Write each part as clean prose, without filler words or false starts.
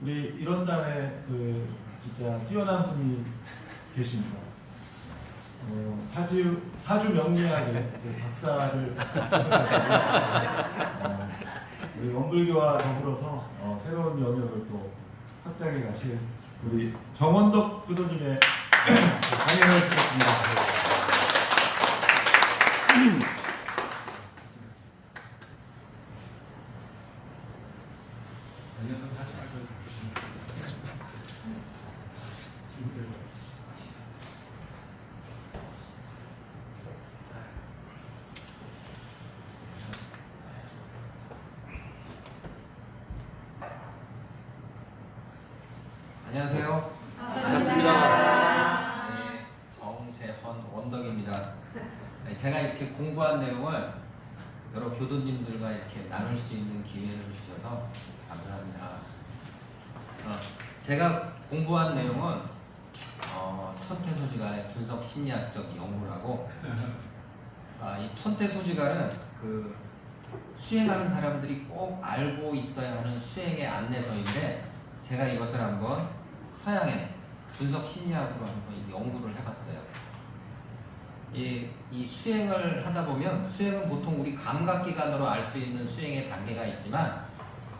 우리 이런단에 진짜 뛰어난 분이 계십니다. 사주 명리학의 박사를 우리 원불교와 더불어서 새로운 영역을 또 확장해 가실 우리 정원덕 교도님의 강연을 듣겠습니다. 안녕하세요. 반갑습니다. 네, 정재헌 원덕입니다. 제가 이렇게 공부한 내용을 여러 교도님들과 이렇게 나눌 수 있는 기회를 주셔서 감사합니다. 제가 공부한 내용은 천태소지간의 분석 심리학적 연구라고, 이 천태소지간은 수행하는 사람들이 꼭 알고 있어야 하는 수행의 안내서인데, 제가 이것을 한번 서양의 분석 심리학으로 한번 연구를 해봤어요. 이 수행을 하다 보면, 수행은 보통 우리 감각기관으로 알 수 있는 수행의 단계가 있지만,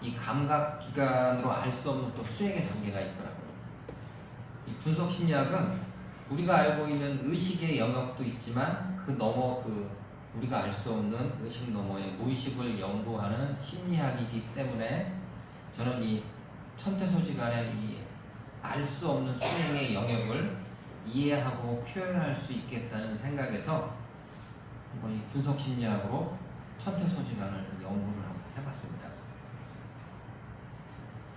이 감각기관으로 알 수 없는 또 수행의 단계가 있더라고요. 이 분석 심리학은 우리가 알고 있는 의식의 영역도 있지만, 우리가 알 수 없는 의식 너머의 무의식을 연구하는 심리학이기 때문에, 저는 이 천태소지간의 이 알 수 없는 수행의 영역을 이해하고 표현할 수 있겠다는 생각에서 이 분석 심리학으로 천태소지간을 연구를 한번 해봤습니다.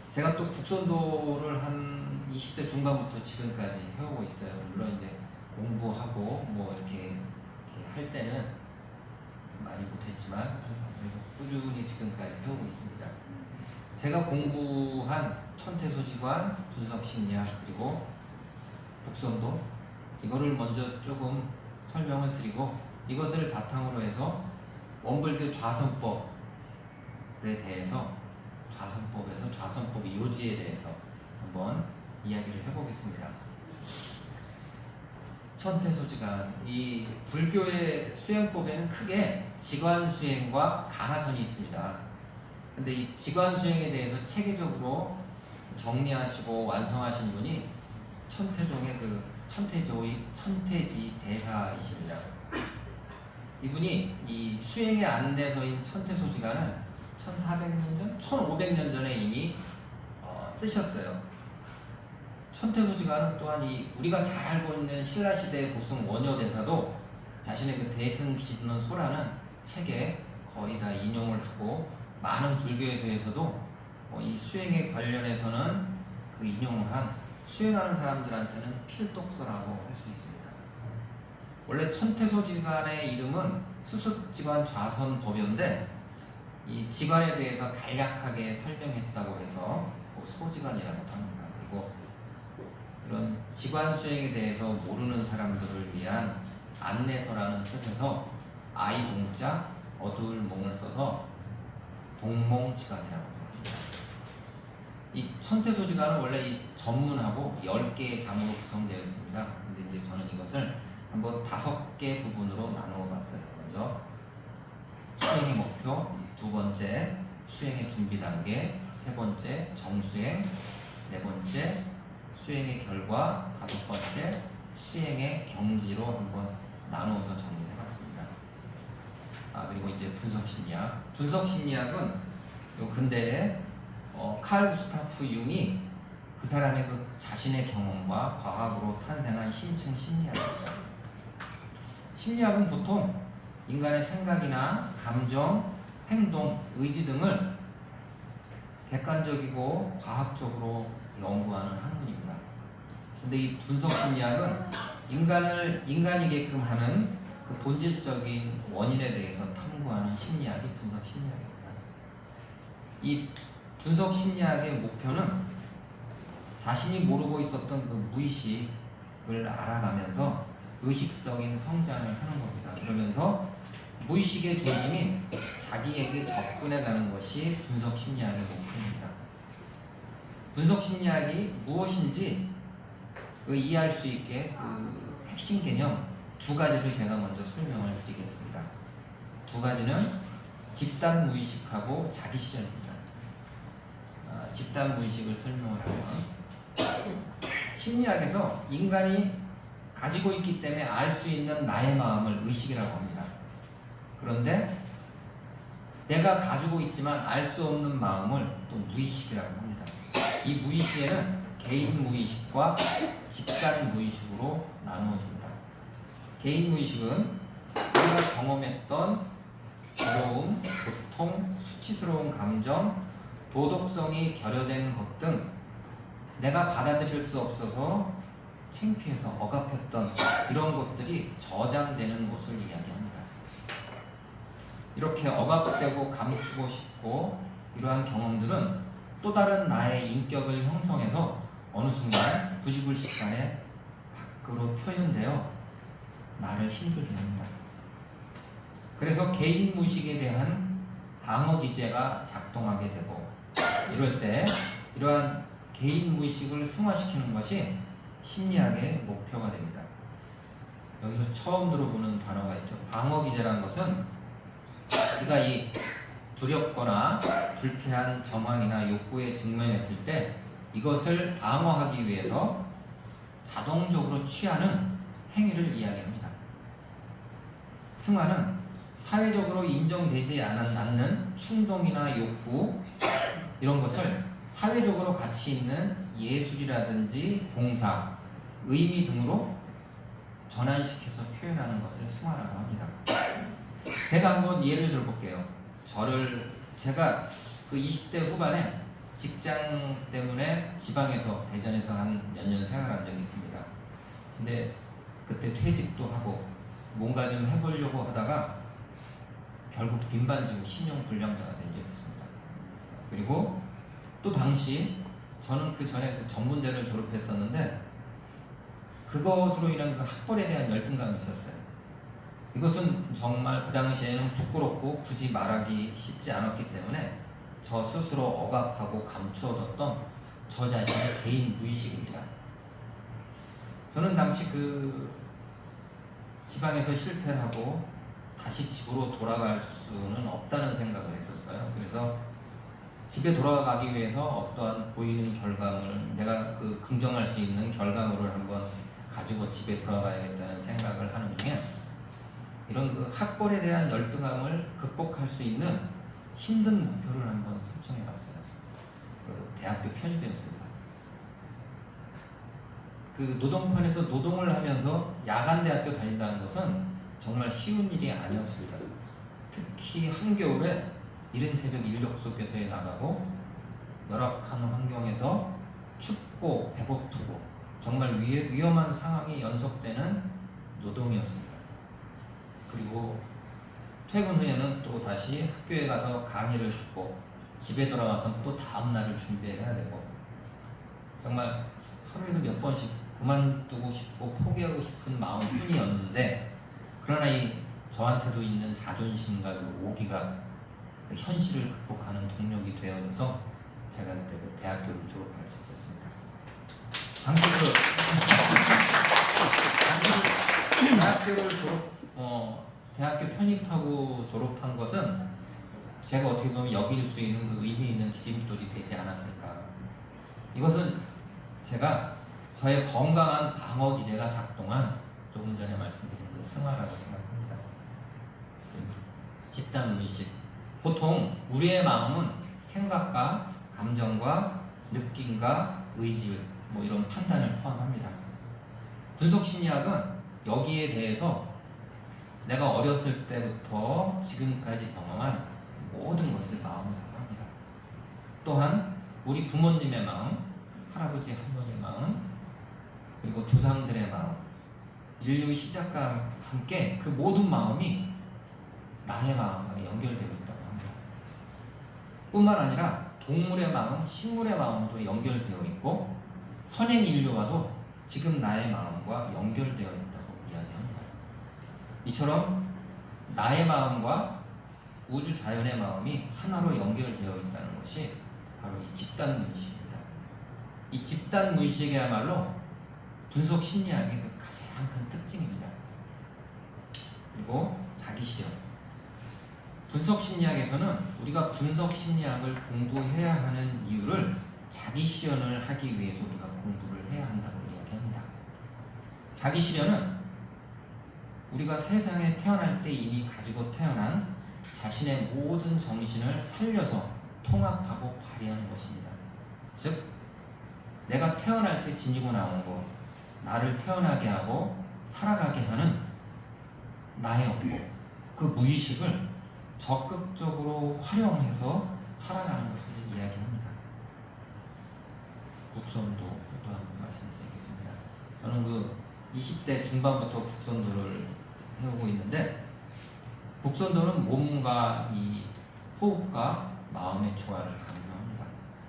제가 또 국선도를 한 20대 중반부터 지금까지 해오고 있어요. 물론 이제 공부하고 이렇게 할 때는 많이 못했지만 꾸준히 지금까지 해오고 있습니다. 제가 공부한 천태소지관, 분석심리학, 그리고 국선도, 이거를 먼저 조금 설명을 드리고, 이것을 바탕으로 해서 원불교 좌선법에 대해서, 좌선법의 요지에 대해서 한번 이야기를 해보겠습니다. 천태소지관, 이 불교의 수행법에는 크게 지관수행과 가나선이 있습니다. 근데 이 지관수행에 대해서 체계적으로 정리하시고 완성하신 분이 천태종의 천태지 대사이십니다. 이분이 이 수행의 안내서인 천태소지간을 1400년 전, 1500년 전에 이미 쓰셨어요. 천태소지간은 또한 우리가 잘 알고 있는 신라시대의 고승 원효대사도 자신의 대승기는 소라는 책에 거의 다 인용을 하고, 많은 불교에서도 이 수행에 관련해서는 인용을 한, 수행하는 사람들한테는 필독서라고 할 수 있습니다. 원래 천태소지간의 이름은 수습지관 좌선법인데, 이 지관에 대해서 간략하게 설명했다고 해서 소지관이라고 합니다. 그리고 이런 지관 수행에 대해서 모르는 사람들을 위한 안내서라는 뜻에서 아이 동자 어두울 몽을 써서 동몽지관이라고 합니다. 이 천태소지관은 원래 이 전문하고 10개의 장으로 구성되어 있습니다. 근데 이제 저는 이것을 한번 5개 부분으로 나누어 봤어요. 먼저 수행의 목표, 두 번째 수행의 준비 단계, 세 번째 정수행, 네 번째 수행의 결과, 다섯 번째 수행의 경지로 한번 나누어서 정리해 봤습니다. 그리고 이제 분석심리학. 분석심리학은 근대에 칼 구스타프 융이 그 사람의 자신의 경험과 과학으로 탄생한 심층 심리학입니다. 심리학은 보통 인간의 생각이나 감정, 행동, 의지 등을 객관적이고 과학적으로 연구하는 학문입니다. 근데 이 분석심리학은 인간이게끔 하는 본질적인 원인에 대해서 탐구하는 심리학이 분석심리학입니다. 이 분석심리학의 목표는 자신이 모르고 있었던 무의식을 알아가면서 의식적인 성장을 하는 겁니다. 그러면서 무의식의 중심인 자기에게 접근해 가는 것이 분석심리학의 목표입니다. 분석 심리학이 무엇인지 이해할 수 있게 그 핵심 개념 두 가지를 제가 먼저 설명을 드리겠습니다. 두 가지는 집단 무의식하고 자기 실현입니다. 집단 무의식을 설명을 하면 심리학에서 인간이 가지고 있기 때문에 알 수 있는 나의 마음을 의식이라고 합니다. 그런데 내가 가지고 있지만 알 수 없는 마음을 또 무의식이라고 합니다. 이 무의식에는 개인 무의식과 집단 무의식으로 나누어집니다. 개인 무의식은 우리가 경험했던 두려움, 고통, 수치스러운 감정, 도덕성이 결여된 것 등 내가 받아들일 수 없어서 창피해서 억압했던 이런 것들이 저장되는 것을 이야기합니다. 이렇게 억압되고 감추고 싶고 이러한 경험들은 또 다른 나의 인격을 형성해서 어느 순간 부지불식간에 밖으로 표현되어 나를 힘들게 합니다. 그래서 개인 무의식에 대한 방어 기제가 작동하게 되고 이럴 때 이러한 개인 무의식을 승화시키는 것이 심리학의 목표가 됩니다. 여기서 처음 들어보는 단어가 있죠. 방어 기제라는 것은 우리가 이 두렵거나 불쾌한 정황이나 욕구에 직면했을 때 이것을 방어하기 위해서 자동적으로 취하는 행위를 이야기합니다. 승화는 사회적으로 인정되지 않는 충동이나 욕구 이런 것을 사회적으로 가치 있는 예술이라든지 봉사, 의미 등으로 전환시켜서 표현하는 것을 승화라고 합니다. 제가 한번 예를 들어볼게요. 제가 그 20대 후반에 직장 때문에 지방에서 대전에서 한 몇 년 생활한 적이 있습니다. 근데 그때 퇴직도 하고 뭔가 좀 해보려고 하다가 결국 빈반지고 신용불량자가 된 적이 있습니다. 그리고 또 당시 저는 그 전에 그 전문대를 졸업했었는데 그것으로 인한 그 학벌에 대한 열등감이 있었어요. 이것은 정말 그 당시에는 부끄럽고 굳이 말하기 쉽지 않았기 때문에 저 스스로 억압하고 감추어뒀던 저 자신의 개인 무의식입니다. 저는 당시 그 지방에서 실패를 하고 다시 집으로 돌아갈 수는 없다는 생각을 했었어요. 그래서 집에 돌아가기 위해서 어떠한 보이는 결과물, 내가 그 긍정할 수 있는 결과물을 한번 가지고 집에 돌아가야겠다는 생각을 하는 중에 이런 그 학벌에 대한 열등감을 극복할 수 있는 힘든 목표를 한번 설정해 봤어요. 그 대학교 편입이었습니다. 그 노동판에서 노동을 하면서 야간 대학교 다닌다는 것은 정말 쉬운 일이 아니었습니다. 특히 한겨울에 이른 새벽 인력 속에서 나가고 열악한 환경에서 춥고 배고프고 정말 위험한 상황이 연속되는 노동이었습니다. 그리고 퇴근 후에는 또 다시 학교에 가서 강의를 듣고 집에 돌아와서 또 다음 날을 준비해야 되고 정말 하루에도 몇 번씩 그만두고 싶고 포기하고 싶은 마음뿐이었는데 그러나 저한테도 있는 자존심과 오기가 그 현실을 극복하는 동력이 되어져서 제가 그때 그 대학교를 졸업할 수 있었습니다. 대학교 편입하고 졸업한 것은 제가 어떻게 보면 여길 수 있는 그 의미 있는 지짐돌이 되지 않았을까. 이것은 제가 저의 건강한 방어 기제가 작동한 조금 전에 말씀드린 그 승화라고 생각합니다. 집단 의식. 보통 우리의 마음은 생각과 감정과 느낌과 의지 뭐 이런 판단을 포함합니다. 분석 심리학은 여기에 대해서 내가 어렸을 때부터 지금까지 경험한 모든 것을 마음이라고 합니다. 또한 우리 부모님의 마음, 할아버지 할머니의 마음, 그리고 조상들의 마음, 인류의 시작과 함께 그 모든 마음이 나의 마음과 연결되어 있다고 합니다. 뿐만 아니라 동물의 마음, 식물의 마음도 연결되어 있고 선행 인류와도 지금 나의 마음과 연결되어 있다고 이야기합니다. 이처럼 나의 마음과 우주 자연의 마음이 하나로 연결되어 있다는 것이 바로 이 집단 의식입니다. 이 집단 무의식이야말로 분석 심리학의 그 가장 큰 특징입니다. 그리고 자기 실현. 분석 심리학에서는 우리가 분석 심리학을 공부해야 하는 이유를 자기 실현을 하기 위해서 우리가 공부를 해야 한다고 이야기합니다. 자기 실현은 우리가 세상에 태어날 때 이미 가지고 태어난 자신의 모든 정신을 살려서 통합하고 발휘하는 것입니다. 즉, 내가 태어날 때 지니고 나온 것, 나를 태어나게 하고 살아가게 하는 나의 업무, 그 무의식을 적극적으로 활용해서 살아가는 것을 이야기합니다. 국선도 또 한번 말씀드리겠습니다. 저는 그 20대 중반부터 국선도를 해오고 있는데, 국선도는 몸과 이 호흡과 마음의 조화를 강조합니다.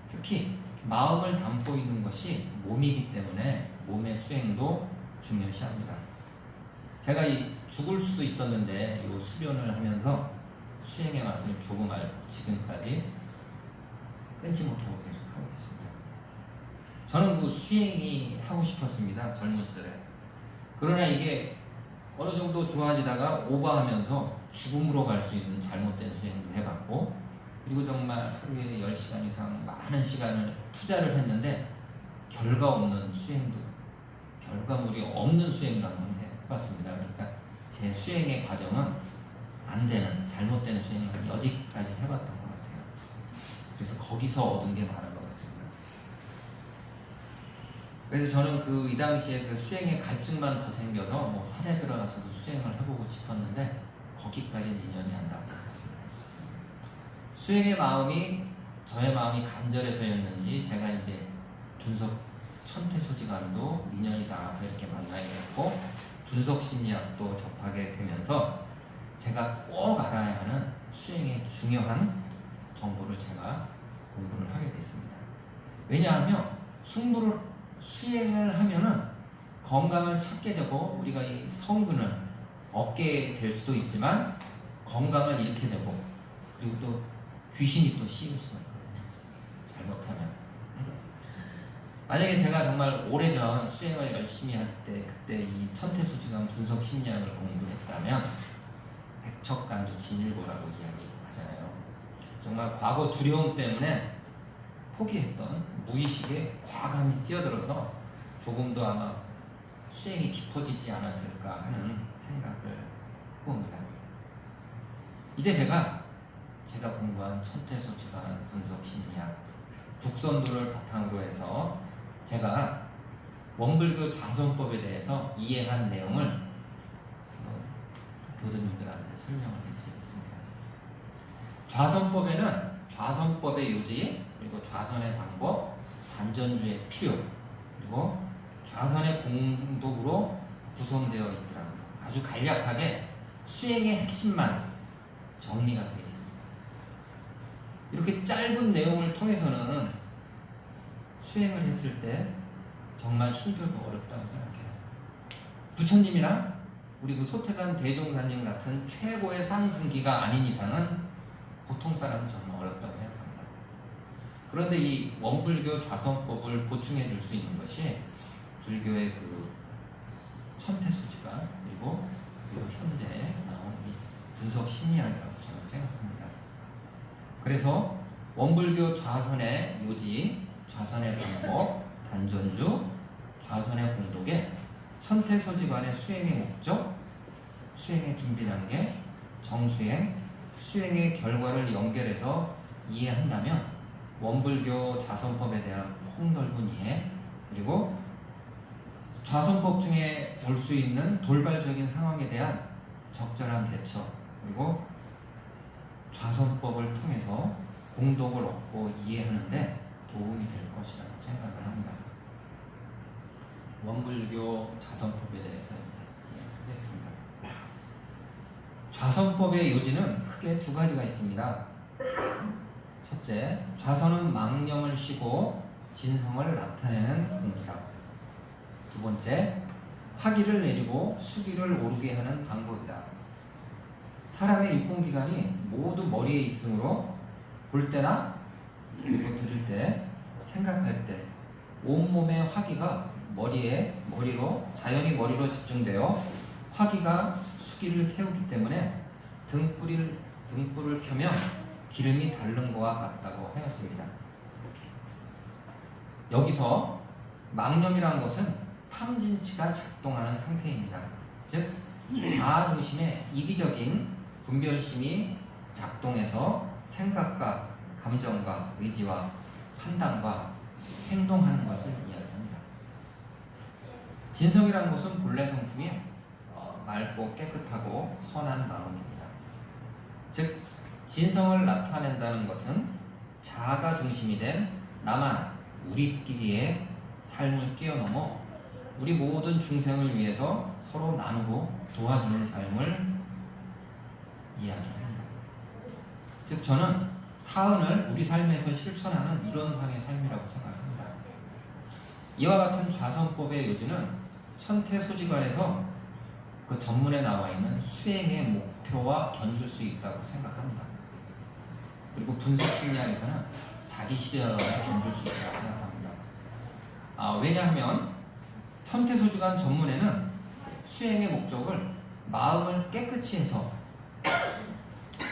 특히 마음을 담고 있는 것이 몸이기 때문에 몸의 수행도 중요시합니다. 제가 이 죽을 수도 있었는데 이 수련을 하면서 수행의 맛을 조금 알고 지금까지 끊지 못하고 계속 하고 있습니다. 저는 그 수행이 하고 싶었습니다. 젊은 시절에. 그러나 이게 어느 정도 좋아지다가 오버하면서 죽음으로 갈 수 있는 잘못된 수행도 해봤고, 그리고 정말 하루에 10시간 이상 많은 시간을 투자를 했는데 결과 없는 수행도, 결과물이 없는 수행도 한번 해봤습니다. 그러니까 제 수행의 과정은 안 되는, 잘못된 수행을 여지까지 해봤던 것 같아요. 그래서 거기서 얻은 게 많은 것 같습니다. 그래서 저는 그 이 당시에 그 수행의 갈증만 더 생겨서 뭐 산에 들어가서도 수행을 해보고 싶었는데 거기까지는 인연이 안 닿았던 것 같습니다. 수행의 마음이, 저의 마음이 간절해서였는지 제가 이제 분석 천태소지관도 인연이 닿아서 이렇게 만나게 됐고, 분석 심리학도 접하게 되면서 제가 꼭 알아야 하는 수행의 중요한 정보를 제가 공부를 하게 됐습니다. 왜냐하면 수행을 하면은 건강을 찾게 되고 우리가 이 성근을 얻게 될 수도 있지만 건강을 잃게 되고, 그리고 또 귀신이 또 씌일 수가 있거든요. 잘못하면. 만약에 제가 정말 오래전 수행을 열심히 할 때 그때 이 천태소지관 분석 심리학을 공부했다면 백척간도 진일보라고 이야기하잖아요. 정말 과거 두려움 때문에 포기했던 무의식에 과감히 뛰어들어서 조금 더 아마 수행이 깊어지지 않았을까 하는 생각을 해봅니다. 이제 제가 공부한 천태소지관 분석 심리학, 국선도를 바탕으로 해서 제가 원불교 자선법에 대해서 이해한 내용을 교도님들한테 설명을 해드리겠습니다. 좌선법에는 좌선법의 요지, 그리고 좌선의 방법, 단전주의 필요, 그리고 좌선의 공독으로 구성되어 있더라고요. 아주 간략하게 수행의 핵심만 정리가 되어 있습니다. 이렇게 짧은 내용을 통해서는 수행을 했을 때 정말 힘들고 어렵다고 생각해요. 부처님이나 우리 그 소태산 대종사님 같은 최고의 상승기가 아닌 이상은 보통 사람은 정말 어렵다고 생각합니다. 그런데 이 원불교 좌선법을 보충해 줄 수 있는 것이 불교의 그 천태소지관, 그리고 현대에 나온 이 분석 심리학이라고 저는 생각합니다. 그래서 원불교 좌선의 요지, 좌선의 방법, 단전주, 좌선의 공독에 천태소지관의 수행의 목적, 수행의 준비 단계, 정수행, 수행의 결과를 연결해서 이해한다면 원불교 좌선법에 대한 폭넓은 이해, 그리고 좌선법 중에 올 수 있는 돌발적인 상황에 대한 적절한 대처, 그리고 좌선법을 통해서 공독을 얻고 이해하는데 도움이 될 것이라고 생각을 합니다. 원불교 좌선법에 대해서 이야기하겠습니다. 좌선법의 요지는 크게 두 가지가 있습니다. 첫째, 좌선은 망념을 쉬고 진성을 나타내는 공부다. 두 번째, 하기를 내리고 수기를 오르게 하는 방법이다. 사람의 육공기관이 모두 머리에 있으므로 볼 때나 그리고 들을 때, 생각할 때, 온몸의 화기가 머리로 집중되어 화기가 수기를 태우기 때문에 등불을 켜면 기름이 닳는 것과 같다고 하였습니다. 여기서 망념이라는 것은 탐진치가 작동하는 상태입니다. 즉 자아중심의 이기적인 분별심이 작동해서 생각과 감정과 의지와 판단과 행동하는 것을 이야기합니다. 진성이라는 것은 본래 성품이 맑고 깨끗하고 선한 마음입니다. 즉 진성을 나타낸다는 것은 자아가 중심이 된 나만 우리끼리의 삶을 뛰어넘어 우리 모든 중생을 위해서 서로 나누고 도와주는 삶을 이야기합니다. 즉 저는 사은을 우리 삶에서 실천하는 이론상의 삶이라고 생각합니다. 이와 같은 좌선법의 요지는 천태소지관에서 그 전문에 나와 있는 수행의 목표와 견줄 수 있다고 생각합니다. 그리고 분석심리학에서는 자기 실현을 견줄 수 있다고 생각합니다. 왜냐하면 천태소지관 전문에는 수행의 목적을 마음을 깨끗이 해서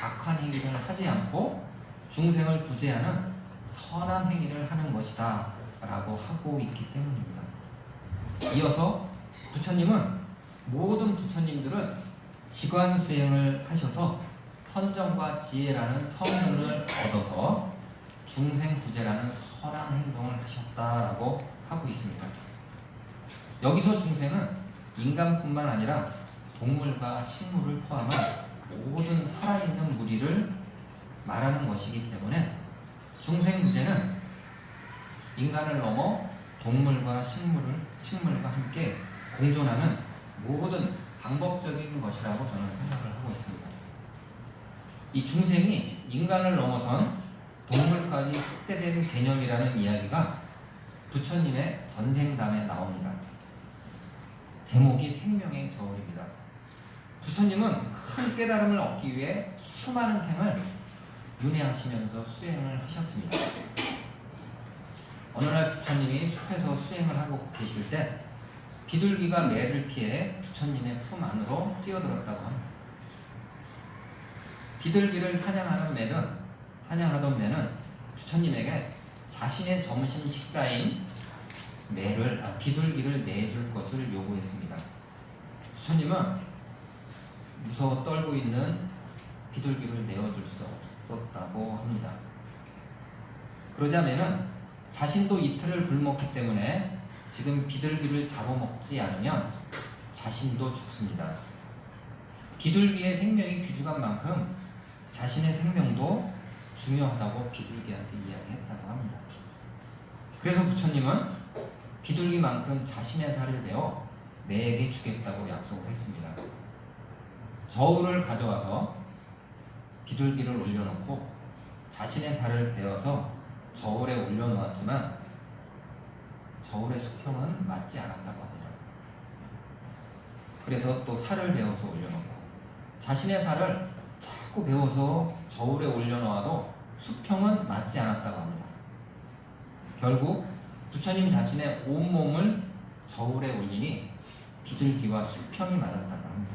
악한 행위를 하지 않고 중생을 구제하는 선한 행위를 하는 것이다 라고 하고 있기 때문입니다. 이어서 부처님은 모든 부처님들은 지관 수행을 하셔서 선정과 지혜라는 성능을 얻어서 중생 구제라는 선한 행동을 하셨다라고 하고 있습니다. 여기서 중생은 인간뿐만 아니라 동물과 식물을 포함한 모든 살아있는 무리를 말하는 것이기 때문에 중생 구제는 인간을 넘어 동물과 식물과 함께 공존하는 모든 방법적인 것이라고 저는 생각을 하고 있습니다. 이 중생이 인간을 넘어선 동물까지 확대된 개념이라는 이야기가 부처님의 전생담에 나옵니다. 제목이 생명의 저울입니다. 부처님은 큰 깨달음을 얻기 위해 수많은 생을 윤회하시면서 수행을 하셨습니다. 어느 날 부처님이 숲에서 수행을 하고 계실 때 비둘기가 매를 피해 부처님의 품 안으로 뛰어들었다고 합니다. 비둘기를 사냥하던 매는 부처님에게 자신의 점심 식사인 비둘기를 내줄 것을 요구했습니다. 부처님은 무서워 떨고 있는 비둘기를 내어줄 수 없었다고 합니다. 그러자 매는 자신도 이틀을 굶었기 때문에 지금 비둘기를 잡아먹지 않으면 자신도 죽습니다. 비둘기의 생명이 귀중한 만큼 자신의 생명도 중요하다고 비둘기한테 이야기했다고 합니다. 그래서 부처님은 비둘기만큼 자신의 살을 베어 매에게 주겠다고 약속을 했습니다. 저울을 가져와서 비둘기를 올려놓고 자신의 살을 베어서 저울에 올려놓았지만 저울의 수평은 맞지 않았다고 합니다. 그래서 또 살을 베어서 올려놓고 자신의 살을 자꾸 베어서 저울에 올려놓아도 수평은 맞지 않았다고 합니다. 결국 부처님 자신의 온몸을 저울에 올리니 비둘기와 수평이 맞았다고 합니다.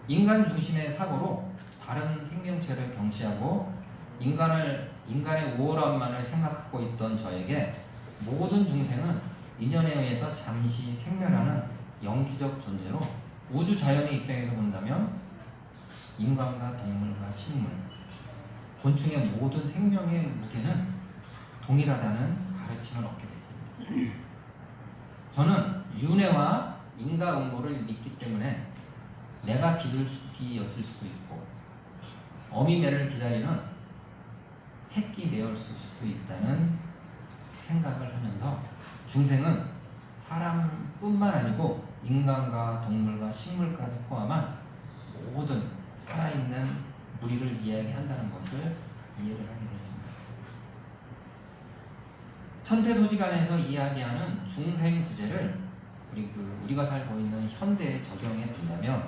인간 중심의 사고로 다른 생명체를 경시하고 인간의 우월함만을 생각하고 있던 저에게 모든 중생은 인연에 의해서 잠시 생멸하는 영기적 존재로 우주 자연의 입장에서 본다면 인간과 동물과 식물, 곤충의 모든 생명의 무게는 동일하다는 가르침을 얻게 됐습니다. 저는 윤회와 인과응보를 믿기 때문에 내가 비둘기였을 수도 있고 어미매를 기다리는 새끼 매였을 수도 있다는 생각을 하면서 중생은 사람뿐만 아니고 인간과 동물과 식물까지 포함한 모든 살아있는 무리를 이야기한다는 것을 이해를 하게 됐습니다. 천태소지관에서 이야기하는 중생 구제를 우리가 살고 있는 현대에 적용해 본다면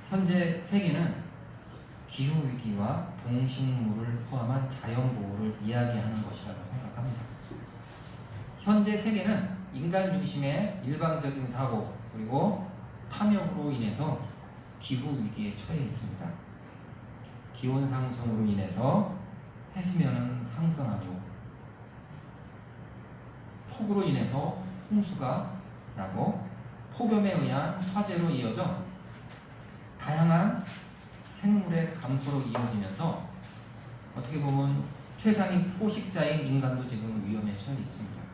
현재 세계는 기후위기와 동식물을 포함한 자연보호를 이야기하는 것이라고 생각합니다. 현재 세계는 인간 중심의 일방적인 사고 그리고 탐욕으로 인해서 기후 위기에 처해 있습니다. 기온 상승으로 인해서 해수면은 상승하고 폭우로 인해서 홍수가 나고 폭염에 의한 화재로 이어져 다양한 생물의 감소로 이어지면서 어떻게 보면 최상위 포식자인 인간도 지금 위험에 처해 있습니다.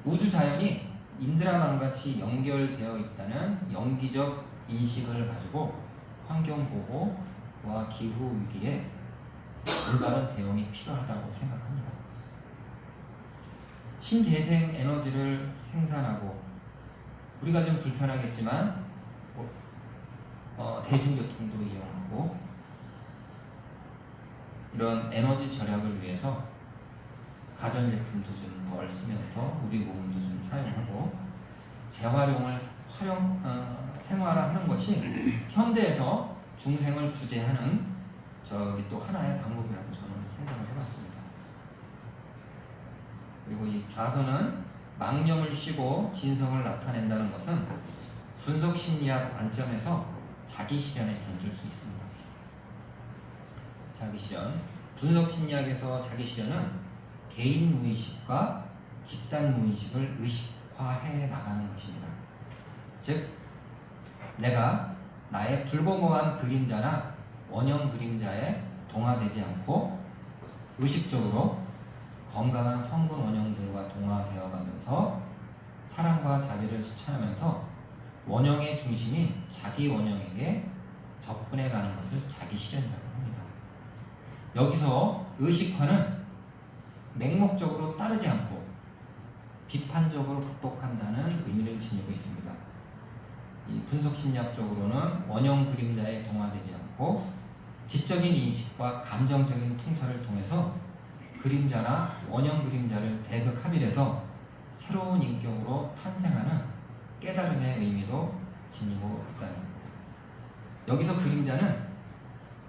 우주 자연이 인드라만 같이 연결되어 있다는 영기적 인식을 가지고 환경 보호와 기후 위기에 올바른 대응이 필요하다고 생각합니다. 신재생 에너지를 생산하고 우리가 좀 불편하겠지만 대중교통도 이용하고 이런 에너지 절약을 위해서 가전제품도 좀 덜 쓰면서 우리 몸도 좀 사용하고 재활용을 생활화하는 것이 현대에서 중생을 구제하는 또 하나의 방법이라고 저는 생각을 해봤습니다. 그리고 이 좌선은 망념을 쉬고 진성을 나타낸다는 것은 분석 심리학 관점에서 자기 실현에 견줄 수 있습니다. 자기 실현. 분석 심리학에서 자기 실현은 개인 무의식과 집단 무의식을 의식화해 나가는 것입니다. 즉, 내가 나의 불공허한 그림자나 원형 그림자에 동화되지 않고 의식적으로 건강한 성분 원형들과 동화되어 가면서 사랑과 자비를 실천하면서 원형의 중심인 자기 원형에게 접근해 가는 것을 자기 실현이라고 합니다. 여기서 의식화는 맹목적으로 따르지 않고 비판적으로 극복한다는 의미를 지니고 있습니다. 이 분석 심리학적으로는 원형 그림자에 동화되지 않고 지적인 인식과 감정적인 통찰을 통해서 그림자나 원형 그림자를 대극합일해서 새로운 인격으로 탄생하는 깨달음의 의미도 지니고 있다는 겁니다. 여기서 그림자는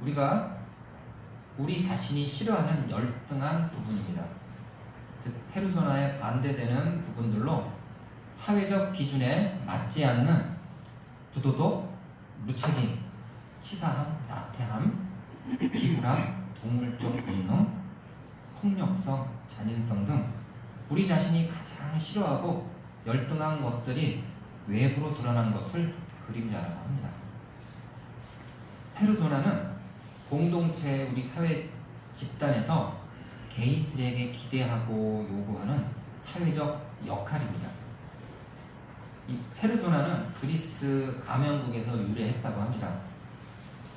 우리가 우리 자신이 싫어하는 열등한 부분입니다. 즉 페르소나에 반대되는 부분들로 사회적 기준에 맞지 않는 부도덕, 무책임, 치사함, 나태함, 비굴함, 동물적 본능, 폭력성, 잔인성 등 우리 자신이 가장 싫어하고 열등한 것들이 외부로 드러난 것을 그림자라고 합니다. 페르소나는 공동체 우리 사회 집단에서 개인들에게 기대하고 요구하는 사회적 역할입니다. 이 페르소나는 그리스 가면국에서 유래했다고 합니다.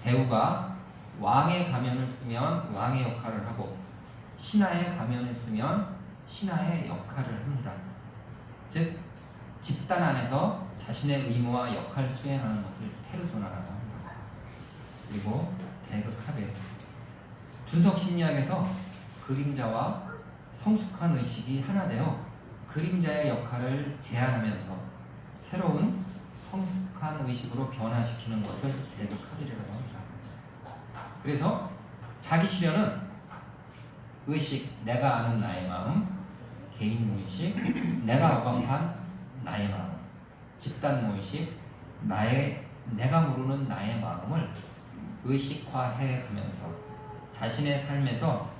배우가 왕의 가면을 쓰면 왕의 역할을 하고 신하의 가면을 쓰면 신하의 역할을 합니다. 즉 집단 안에서 자신의 의무와 역할을 수행하는 것을 페르소나라고 합니다. 그리고 대극합의 분석 심리학에서 그림자와 성숙한 의식이 하나 되어 그림자의 역할을 제한하면서 새로운 성숙한 의식으로 변화시키는 것을 대극합이라고 합니다. 그래서 자기 실현은 의식, 내가 아는 나의 마음, 개인 무의식, 내가 억압한 나의 마음, 집단 무의식, 내가 모르는 나의 마음을 의식화해 가면서 자신의 삶에서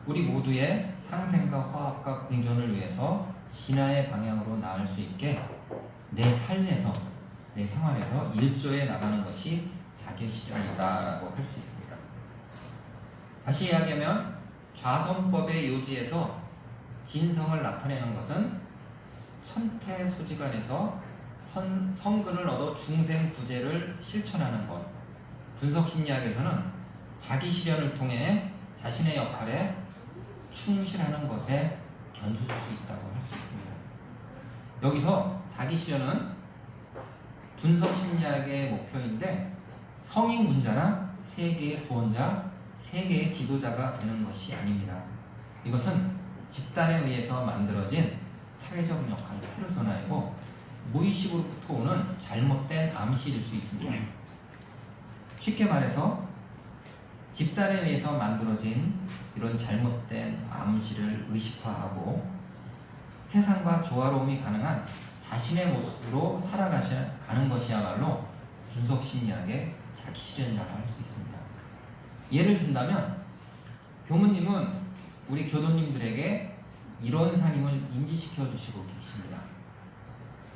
우리 모두의 상생과 화합과 공존을 위해서 진화의 방향으로 나을 수 있게 내 삶에서, 내 생활에서 일조해 나가는 것이 자기 실현이다라고 할 수 있습니다. 다시 이야기하면 좌선법의 요지에서 진성을 나타내는 것은 천태소지간에서 성근을 얻어 중생구제를 실천하는 것. 분석심리학에서는 자기 실현을 통해 자신의 역할에 충실하는 것에 견줄 수 있다고 할 수 있습니다. 여기서 자기 실현은 분석심리학의 목표인데 성인 군자나 세계의 구원자, 세계의 지도자가 되는 것이 아닙니다. 이것은 집단에 의해서 만들어진 사회적 역할 페르소나이고 무의식으로부터 오는 잘못된 암시일 수 있습니다. 쉽게 말해서 집단에 의해서 만들어진 이런 잘못된 암시를 의식화하고 세상과 조화로움이 가능한 자신의 모습으로 살아가는 것이야말로 분석심리학의 자기 실현이라고 할 수 있습니다. 예를 든다면 교무님은 우리 교도님들에게 이론상임을 인지시켜 주시고 계십니다.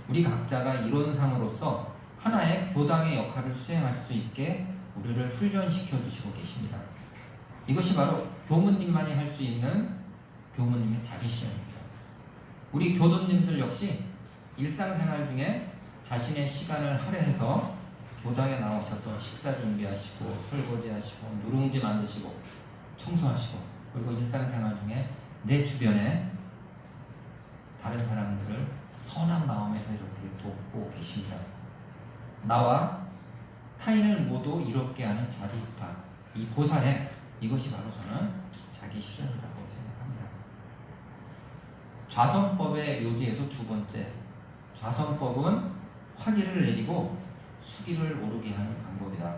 우리 각자가 이론상으로서 하나의 교당의 역할을 수행할 수 있게 우리를 훈련시켜 주시고 계십니다. 이것이 바로 교무님만이 할 수 있는 교무님의 자기 실현입니다. 우리 교도님들 역시 일상생활 중에 자신의 시간을 할애해서 교당에 나오셔서 식사 준비하시고 설거지하시고 누룽지 만드시고 청소하시고 그리고 일상생활 중에 내 주변에 다른 사람들을 선한 마음에서 이렇게 돕고 계십니다. 나와 타인을 모두 이롭게 하는 자주부탁, 이 보살의 이것이 바로 저는 자기 실현이라고 생각합니다. 좌선법의 요지에서 두 번째, 좌선법은 화기를 내리고 수기를 오르게 하는 방법이다.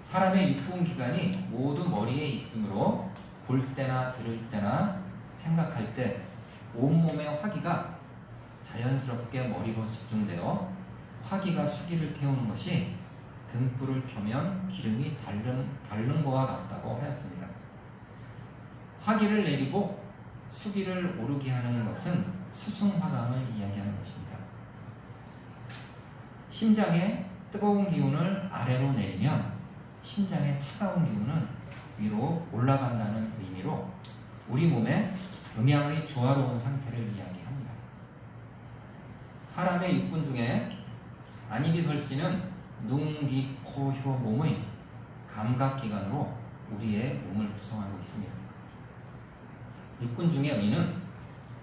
사람의 유통기관이 모두 머리에 있으므로 볼 때나 들을 때나 생각할 때 온몸의 화기가 자연스럽게 머리로 집중되어 화기가 수기를 태우는 것이 등불을 켜면 기름이 닳는 것과 같다고 하였습니다. 화기를 내리고 수기를 오르게 하는 것은 수승화감을 이야기하는 것입니다. 심장의 뜨거운 기운을 아래로 내리면 심장의 차가운 기운은 위로 올라간다는 의미로 우리 몸의 음양의 조화로운 상태를 이야기합니다. 사람의 육군 중에 안이비설씨는 눈, 귀, 코, 혀, 몸의 감각기관으로 우리의 몸을 구성하고 있습니다. 육군 중에 의는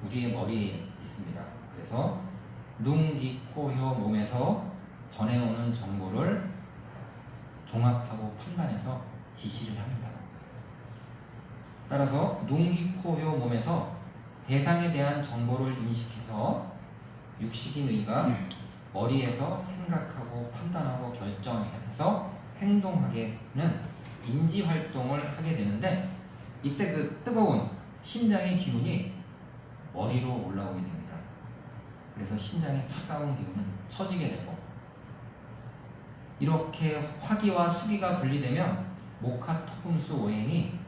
우리의 머리에 있습니다. 그래서 눈, 귀, 코, 혀, 몸에서 전해오는 정보를 종합하고 판단해서 지시를 합니다. 따라서 눈, 귀, 코, 혀, 몸에서 대상에 대한 정보를 인식해서 육식인 의가 머리에서 생각하고 판단하고 결정해서 행동하게는 인지활동을 하게 되는데 이때 그 뜨거운 심장의 기운이 머리로 올라오게 됩니다. 그래서 심장의 차가운 기운은 처지게 되고 이렇게 화기와 수기가 분리되면 목화토금수 오행이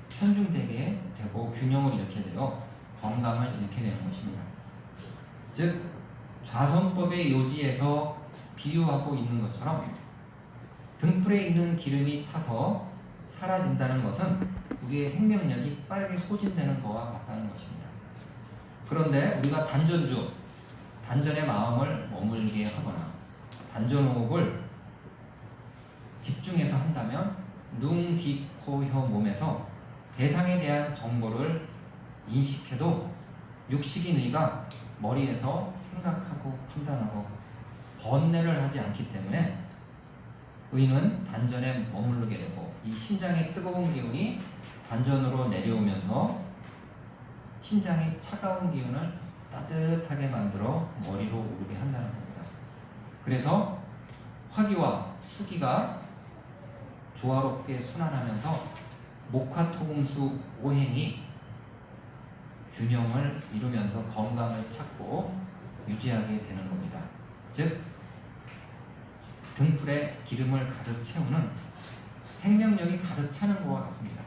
편중되게 되고 균형을 잃게 되어 건강을 잃게 되는 것입니다. 즉 좌선법의 요지에서 비유하고 있는 것처럼 등불에 있는 기름이 타서 사라진다는 것은 우리의 생명력이 빠르게 소진되는 것과 같다는 것입니다. 그런데 우리가 단전의 마음을 머물게 하거나 단전호흡을 집중해서 한다면 눈, 귀, 코, 혀, 몸에서 대상에 대한 정보를 인식해도 육식인 의가 머리에서 생각하고 판단하고 번뇌를 하지 않기 때문에 의는 단전에 머무르게 되고 이 심장의 뜨거운 기운이 단전으로 내려오면서 심장의 차가운 기운을 따뜻하게 만들어 머리로 오르게 한다는 겁니다. 그래서 화기와 수기가 조화롭게 순환하면서 목화토금수 오행이 균형을 이루면서 건강을 찾고 유지하게 되는 겁니다. 즉 등불에 기름을 가득 채우는 생명력이 가득 차는 것과 같습니다.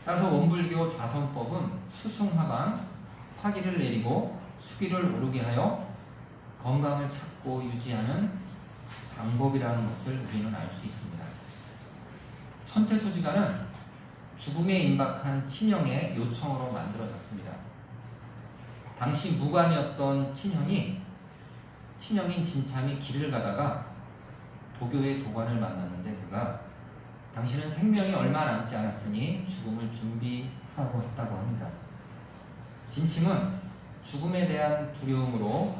따라서 원불교 좌선법은 수승화강, 화기를 내리고 수기를 오르게 하여 건강을 찾고 유지하는 방법이라는 것을 우리는 알 수 있습니다. 천태소지가는 죽음에 임박한 친형의 요청으로 만들어졌습니다. 당시 무관이었던 친형인 진참이 길을 가다가 도교의 도관을 만났는데 그가 당신은 생명이 얼마 남지 않았으니 죽음을 준비하라고 했다고 합니다. 진침은 죽음에 대한 두려움으로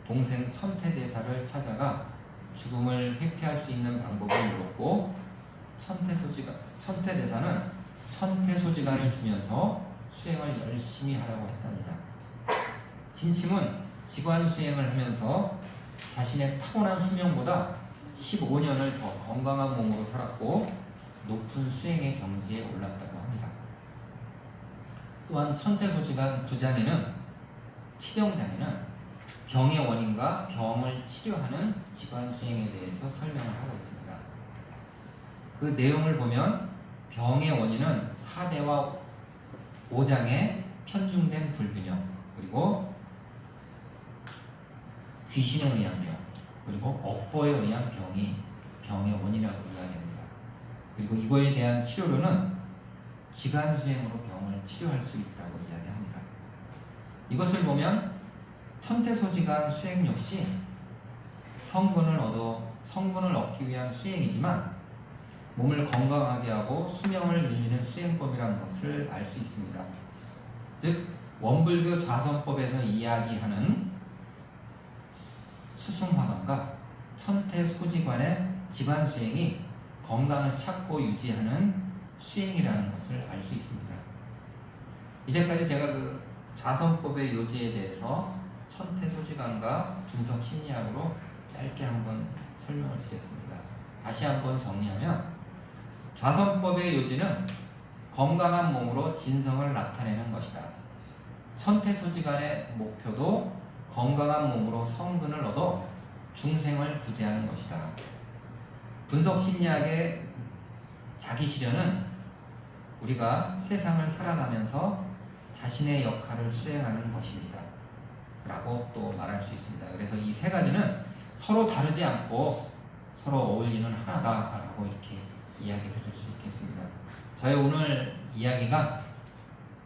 동생 천태대사를 찾아가 죽음을 회피할 수 있는 방법을 물었고 천태대사는 천태소지간을 주면서 수행을 열심히 하라고 했답니다. 진침은 직관 수행을 하면서 자신의 타고난 수명보다 15년을 더 건강한 몸으로 살았고 높은 수행의 경지에 올랐다고 합니다. 또한 천태소지간 9장에는 치병장에는 병의 원인과 병을 치료하는 기관 수행에 대해서 설명을 하고 있습니다. 그 내용을 보면 병의 원인은 4대와 5장에 편중된 불균형, 그리고 귀신에 의한 병, 그리고 억보에 의한 병이 병의 원인이라고 이야기합니다. 그리고 이거에 대한 치료로는 기관수행으로 병을 치료할 수 있다고 이야기합니다. 이것을 보면 천태소지간 수행 역시 성근을 얻기 위한 수행이지만 몸을 건강하게 하고 수명을 늘리는 수행법이라는 것을 알 수 있습니다. 즉 원불교 좌선법에서 이야기하는 수승화관과 천태소지관의 기관 수행이 건강을 찾고 유지하는 수행이라는 것을 알 수 있습니다. 이제까지 제가 그 좌선법의 요지에 대해서 천태소지관과 분석심리학으로 짧게 한번 설명을 드렸습니다. 다시 한번 정리하면 좌선법의 요지는 건강한 몸으로 진성을 나타내는 것이다. 천태소지관의 목표도 건강한 몸으로 성근을 얻어 중생을 구제하는 것이다. 분석심리학의 자기실현은 우리가 세상을 살아가면서 자신의 역할을 수행하는 것입니다. 라고 또 말할 수 있습니다. 그래서 이 세 가지는 서로 다르지 않고 서로 어울리는 하나다라고 이렇게 이야기 드릴 수 있겠습니다. 저희 오늘 이야기가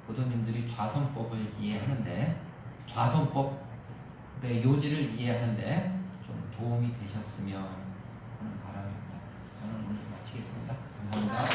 보도님들이 좌선법을 이해하는데, 좌선법의 요지를 이해하는데 좀 도움이 되셨으면 하는 바람입니다. 저는 오늘 마치겠습니다. 감사합니다.